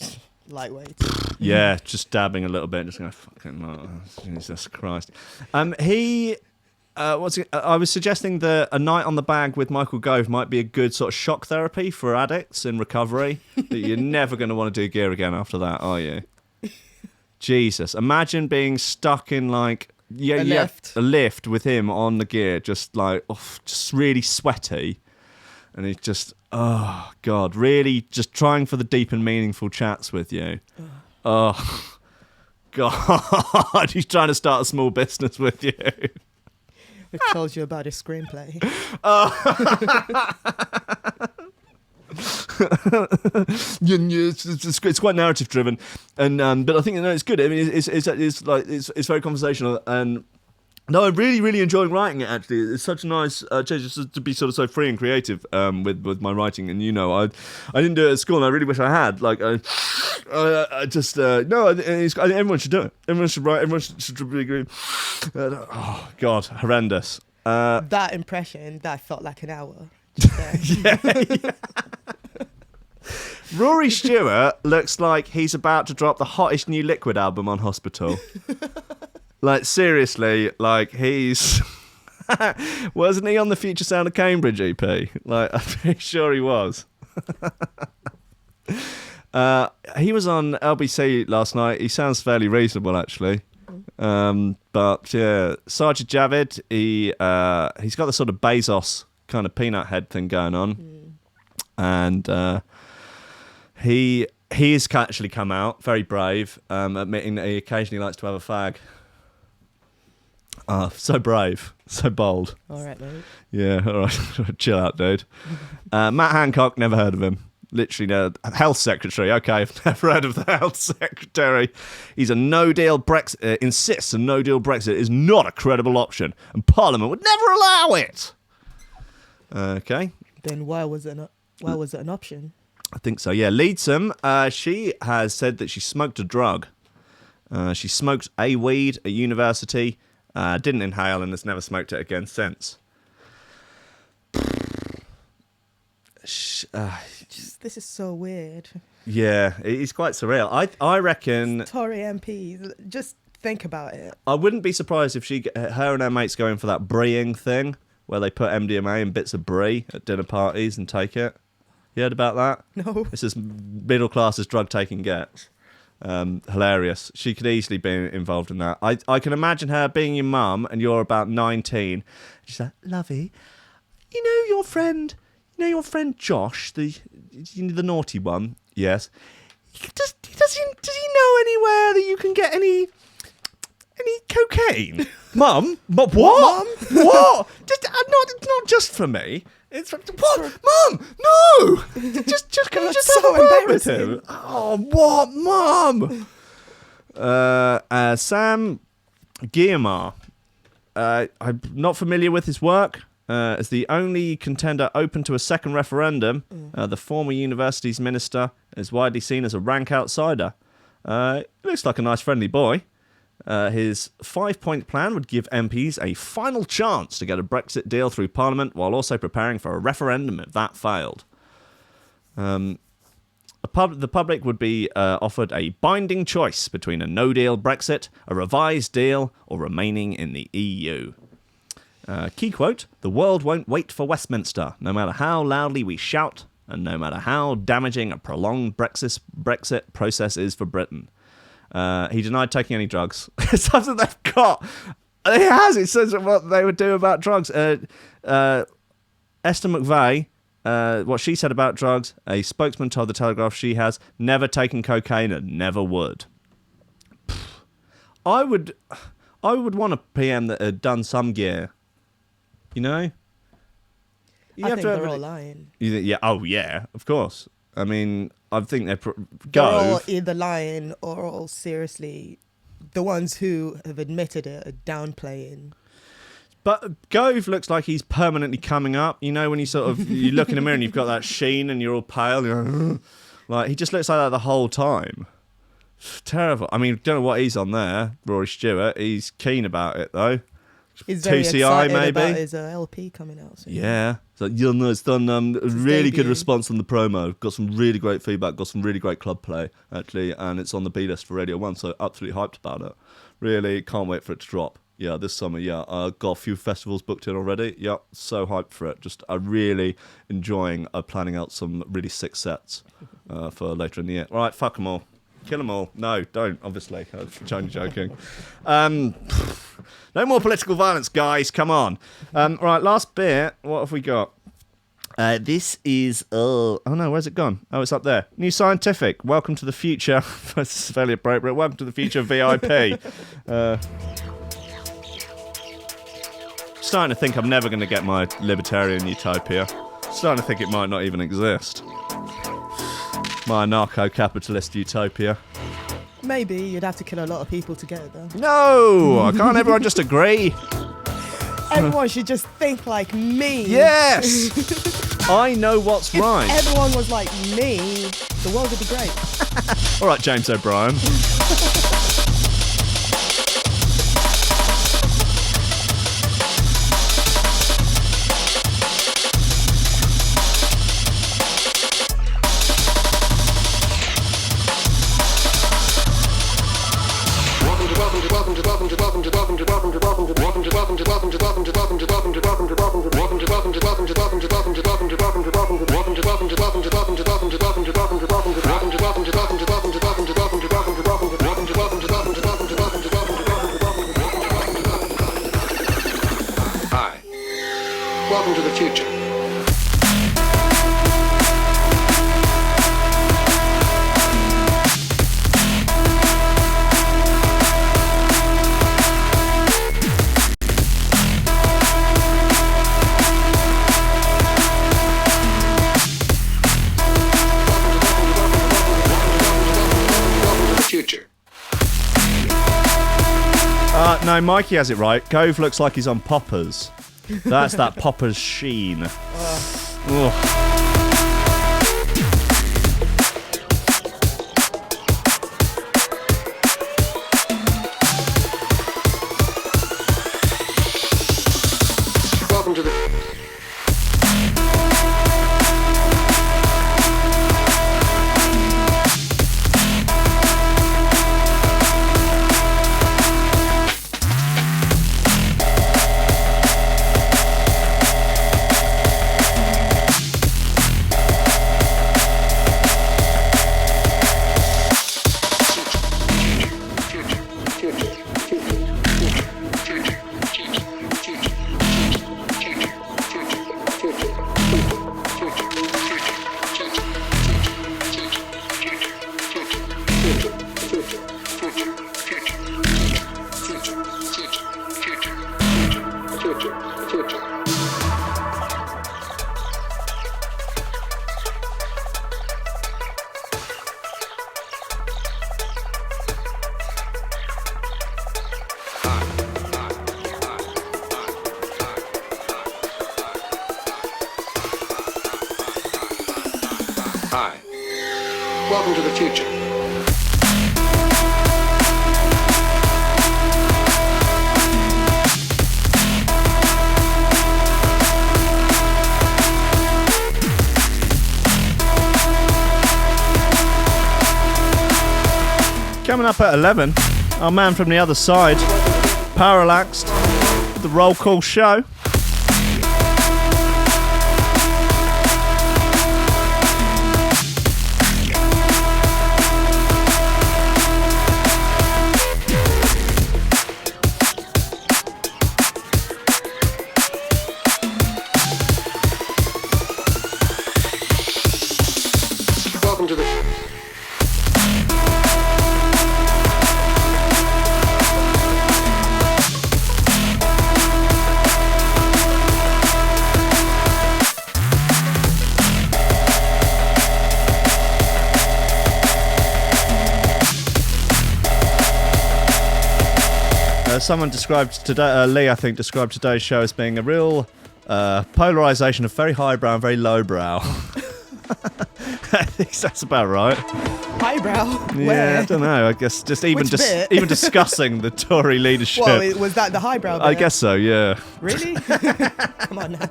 lightweight. Yeah, just dabbing a little bit, just going, fucking, Jesus Christ. I was suggesting that a night on the bag with Michael Gove might be a good sort of shock therapy for addicts in recovery. That you're never going to want to do gear again after that, are you? Jesus, imagine being stuck in like a lift with him on the gear, just like just really sweaty, and he's just oh God, really just trying for the deep and meaningful chats with you. Oh God, he's trying to start a small business with you. It tells you about his screenplay. It's quite narrative driven, and but I think it's good. I mean, it's very conversational, and no, I'm really enjoying writing it. Actually, it's such a nice change just to be sort of so free and creative with my writing. And I didn't do it at school, and I really wish I had. Like, everyone should do it. Everyone should write. Everyone should be agree. Oh God, horrendous. That impression that felt like an hour. Yeah. Rory Stewart looks like he's about to drop the hottest new Liquid album on Hospital. Like, seriously, like, he's... Wasn't he on the Future Sound of Cambridge EP? Like, I'm pretty sure he was. He was on LBC last night. He sounds fairly reasonable, actually. But, yeah, Sajid Javid, he's got the sort of Bezos kind of peanut head thing going on. And... He's actually come out, very brave, admitting that he occasionally likes to have a fag. So brave, so bold. All right, mate. Yeah, all right. Chill out, dude. Matt Hancock, never heard of him. Literally, no. Health Secretary. Okay, I've never heard of the Health Secretary. He's a no-deal Brexit, insists a no-deal Brexit is not a credible option, and Parliament would never allow it. Okay. Then why was it an option? I think so, yeah. Leadsom, she has said that she smoked a drug. She smoked a weed at university, didn't inhale, and has never smoked it again since. This is so weird. Yeah, it's quite surreal. I reckon... Tory MPs, just think about it. I wouldn't be surprised if her and her mates go in for that breeing thing, where they put MDMA in bits of brie at dinner parties and take it. You heard about that? No. It's as middle class as drug taking gets. Hilarious. She could easily be involved in that. I can imagine her being your mum and you're about 19. She's like, Lovey, you know your friend Josh, the naughty one? Yes. Does he know anywhere that you can get any cocaine? Mum? What? Mum? What? Not just for me. It's for, what? Mum? No! Just can you just have a word with him? Oh, what, Mum? Sam Guillemard. I'm not familiar with his work. As the only contender open to a second referendum, the former university's minister is widely seen as a rank outsider. Looks like a nice, friendly boy. His 5-point plan would give MPs a final chance to get a Brexit deal through Parliament while also preparing for a referendum if that failed. The public would be offered a binding choice between a no-deal Brexit, a revised deal, or remaining in the EU. Key quote, "The world won't wait for Westminster, no matter how loudly we shout, and no matter how damaging a prolonged Brexit process is for Britain." He denied taking any drugs. It's something they've got. It says what they would do about drugs. Esther McVeigh, what she said about drugs, a spokesman told the Telegraph she has never taken cocaine and never would. I would want a PM that had done some gear. You know? I think they're all lying. Oh, yeah, of course. I mean, I think they're all either lying or all seriously. The ones who have admitted it are downplaying. But Gove looks like he's permanently coming up. You know, when you look in the mirror and you've got that sheen and you're all pale. You're like, he just looks like that the whole time. Terrible. I mean, don't know what he's on there, Rory Stewart. He's keen about it, though. He's very 2CI, excited maybe? about his LP coming out soon. Yeah. So, it's done a really good debut. response on the promo. Got some really great feedback. Got some really great club play, actually. And it's on the B list for Radio 1, so absolutely hyped about it. Really can't wait for it to drop. Yeah, this summer, yeah. Got a few festivals booked in already. Yeah, so hyped for it. Just really enjoying planning out some really sick sets for later in the year. All right, fuck them all. Kill them all. No, don't, obviously. I'm only joking. No more political violence, guys. Come on. Right, last bit. What have we got? This is... Oh, no, where's it gone? Oh, it's up there. New Scientific. Welcome to the future. This is fairly appropriate. Welcome to the future VIP. Starting to think I'm never going to get my libertarian utopia. Starting to think it might not even exist. My anarcho-capitalist utopia. Maybe you'd have to kill a lot of people to get it, though. No! Can't everyone just agree? Everyone should just think like me. Yes! I know what's If right. everyone was like me, the world would be great. All right, James O'Brien. Hi. Welcome to the future. No, Mikey has it right. Gove looks like he's on poppers. That's that poppers sheen. Ugh. Welcome to the... Welcome to the future. Coming up at 11, our man from the other side, Parallaxed, the Roll Call Show. Welcome to the... Someone described today, Lee, I think, described today's show as being a real polarization of very highbrow and very lowbrow. I think that's about right. Highbrow? Yeah, Where? I don't know. I guess just even Which bit? even discussing the Tory leadership. Well, was that the highbrow bit? I guess so. Yeah. Really? Come on now.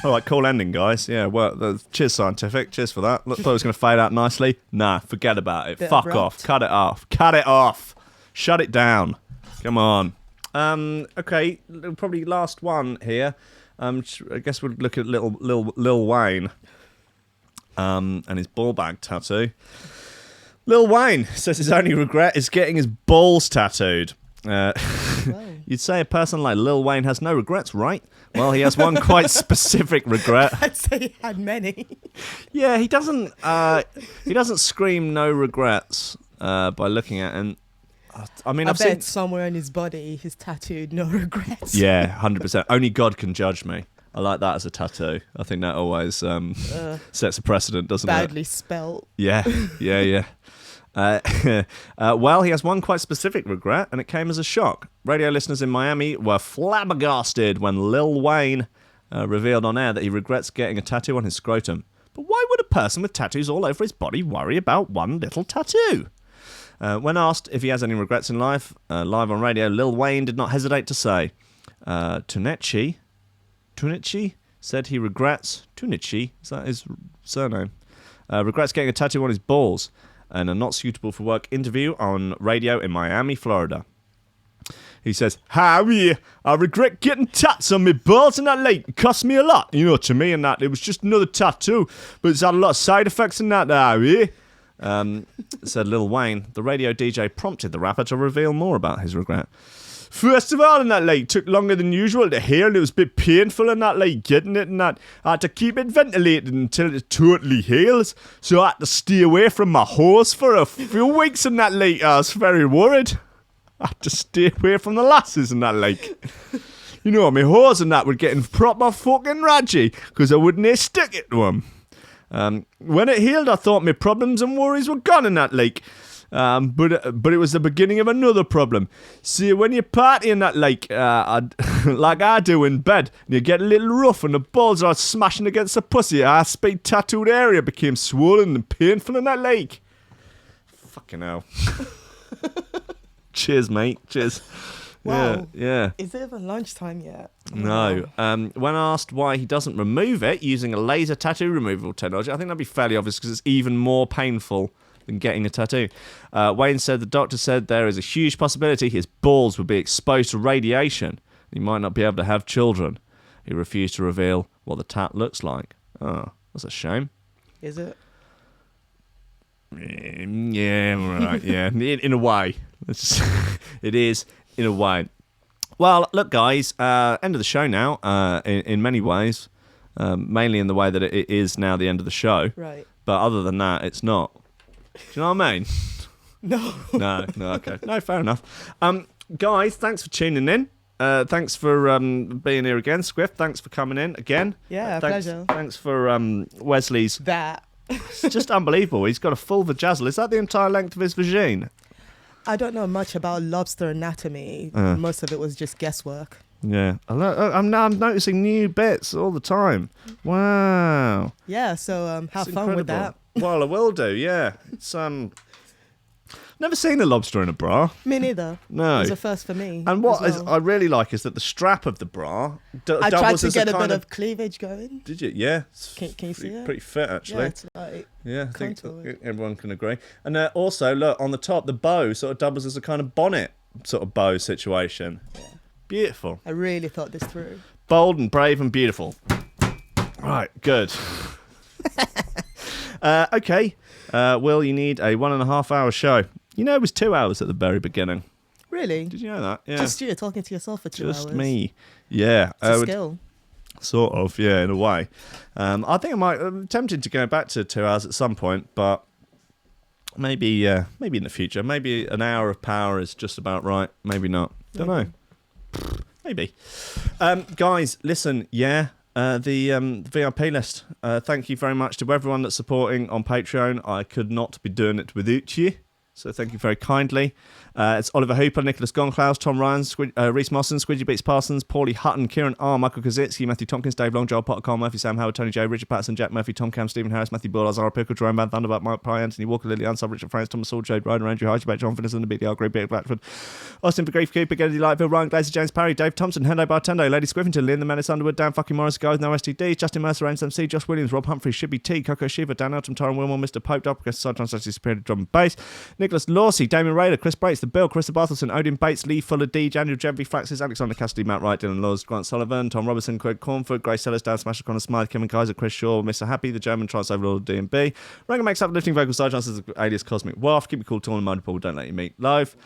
All right, cool ending, guys. Yeah, well, cheers, Scientific. Cheers for that. Thought it was going to fade out nicely. Nah, forget about it. Bit Fuck abrupt. off. Cut it off. Cut it off. Shut it down. Come on. Okay, probably last one here. I guess we'll look at Lil Wayne and his ball bag tattoo. Lil Wayne says his only regret is getting his balls tattooed. You'd say a person like Lil Wayne has no regrets, right? Well, he has one quite specific regret. I'd say he had many. Yeah, he doesn't scream no regrets by looking at him. I mean, I I've bet seen somewhere on his body he's tattooed no regrets. Yeah, 100%. Only God can judge me. I like that as a tattoo. I think that always sets a precedent, doesn't it? Badly spelt. Yeah. Well, he has one quite specific regret, and it came as a shock. Radio listeners in Miami were flabbergasted when Lil Wayne revealed on air that he regrets getting a tattoo on his scrotum. But why would a person with tattoos all over his body worry about one little tattoo? When asked if he has any regrets in life, live on radio, Lil Wayne did not hesitate to say, Tunichi said he regrets, Tunichi, is that his surname? Regrets getting a tattoo on his balls and a not suitable for work interview on radio in Miami, Florida. He says, Harry, I regret getting tats on my balls in that lake. It cost me a lot, to me and that. It was just another tattoo, but it's had a lot of side effects in that, Harry. Said Lil Wayne. The radio DJ prompted the rapper to reveal more about his regret. First of all, in that lake, took longer than usual to heal, and it was a bit painful in that lake getting it, and that I had to keep it ventilated until it totally heals. So I had to stay away from my hose for a few weeks in that lake. I was very worried. I had to stay away from the lasses in that lake. My hose and that were getting proper fucking raggy because I wouldn't stick it to them. When it healed, I thought my problems and worries were gone in that lake. But it was the beginning of another problem. See, when you party in that lake, like I do in bed, and you get a little rough and the balls are smashing against the pussy, our speed tattooed area became swollen and painful in that lake. Fucking hell. Cheers, mate. Cheers. Wow. Yeah. Is it even lunchtime yet? No. When asked why he doesn't remove it using a laser tattoo removal technology, I think that'd be fairly obvious because it's even more painful than getting a tattoo. Wayne said the doctor said there is a huge possibility his balls would be exposed to radiation. He might not be able to have children. He refused to reveal what the tat looks like. Oh, that's a shame. Is it? Yeah, right, yeah. In a way. It is, in a way. Well, look, guys, end of the show now, in many ways. Mainly in the way that it is now the end of the show. Right. But other than that, it's not. Do you know what I mean? No. No, okay. No, fair enough. Guys, thanks for tuning in. Thanks for being here again. Squiff, thanks for coming in again. Yeah, pleasure. Thanks for Wesley's... That. It's just unbelievable. He's got a full vajazzle. Is that the entire length of his vagine? I don't know much about lobster anatomy. Most of it was just guesswork. Yeah. I'm noticing new bits all the time. Wow. Yeah, so have It's fun with incredible. that. Well, I will do, yeah. It's never seen a lobster in a bra. Me neither. No. It was a first for me. And what as well. I really like is that the strap of the bra I tried doubles to as get a kind bit of cleavage going. Did you? Yeah. It's Can you see it? Pretty fit, actually. Yeah, it's like Yeah, I think contoured. everyone can agree. And also, look, on the top, the bow sort of doubles as a kind of bonnet sort of bow situation. Yeah. Beautiful. I really thought this through. Bold and brave and beautiful. Right, good. Okay. Will, you need a 1.5 hour show. You know, it was 2 hours at the very beginning. Really? Did you know that? Yeah. Just you talking to yourself for 2 hours. Just me. Yeah. It's a skill. Sort of, yeah, in a way. I think I'm tempted to go back to 2 hours at some point, but maybe in the future. Maybe an hour of power is just about right. Maybe not. Don't know. Maybe. Guys, listen, the VIP list. Thank you very much to everyone that's supporting on Patreon. I could not be doing it without you. So thank you very kindly. It's Oliver Hooper, Nicholas Goncalves, Tom Ryan, Reece Mosson, Squidgy Beats Parsons, Pauly Hutton, Ciarán R, Michael Kedzierski, Matthew Tomkins, Dave Long, Joel Potter, Colm Murphy, Sam Howard, Tony J, Richard Patterson, Jack Murphy, Tom Camm, Stephen Harris, Matthieu Boulard, Zara Pickle, Jeroen Van Thunderbutt, Mike Pry, Anthony Walker, Lily Unsub, Richard Francis, Thomas Saul, Chode Ryder, Andrew Heichelbech, John Finison, the BDR Crew, Blatchford, Austin for Grief Cooper, Gennady Lightfield, Ryan Glazer, James Parry, Dave Thompson, Hendo Bartendo, Lady Squiffington, Lynn the Menace Underwood, Dan fucking Morris, Guy With No STD, Justin Mercer, MC, Josh Williams, Rob Humphrey, Shibby T, Coco Shiva, Dan Elton, Taran Wilmore, Mr. Pope, Doppelganger, Side Translation, Superior Drum and Bass, Nicolas Lorcy, Dameon Rayner, Kris Breaks, The Bill, Karissa Barthelson, Odin Bates, Lee Fuller D, Daniel Genvy, Flaxes, Alexander Cassidy, Matt Wright, Dylan Laws, Grant Sullivan, Tom Robertson, Craig Cornford, Grace Sellers, Dan Smasher, Connor Smythe, Kevin Kaiser, Chris Shaw, Mr. Happy, the German Trance Overlord D&B, Ranger makes uplifting vocal side chances alias Cosmic Waft, Keep It Cool, Tall and Multiple, Don't Let You Meet Live,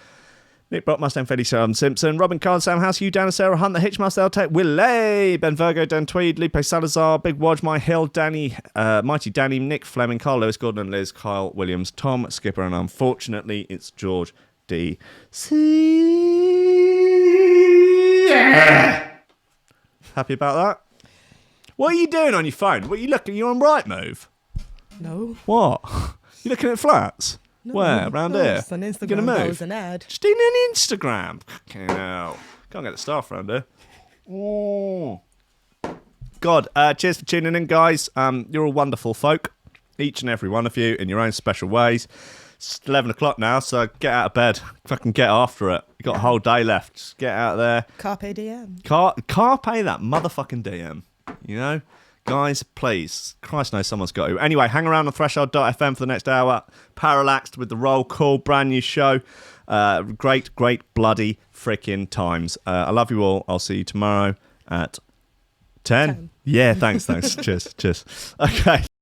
Nick Brock, Mustang Fetty, Sharon Simpson, Robin Carl, Sam House, Hugh Dana, Sarah Hunt, The Hitchmaster, Tech, Willie, Ben Virgo, Dan Tweed, Lupe Salazar, Big Wodge, My Hill, Danny, Mighty Danny, Nick Fleming, Carl Lewis, Gordon and Liz, Kyle Williams, Tom Skipper, and unfortunately it's George D. C. Happy about that? What are you doing on your phone? What are you looking? You on Rightmove? No. What? You looking at flats? No. Where? Around No, here? it's on You Instagram. gonna That move? was an ad. Just doing an Instagram. Fucking hell. Can't get the staff around here. Oh. God, cheers for tuning in, guys. You're all wonderful folk. Each and every one of you in your own special ways. It's 11 o'clock now, so get out of bed. Fucking get after it. You've got a whole day left. Just get out there. Carpe diem. Carpe that motherfucking DM. You know? Guys, please. Christ knows someone's got to. Anyway, hang around on Threshold.fm for the next hour. Parallaxed with the roll call. Brand new show. Great bloody freaking times. I love you all. I'll see you tomorrow at 10. Yeah, thanks. Cheers. Okay.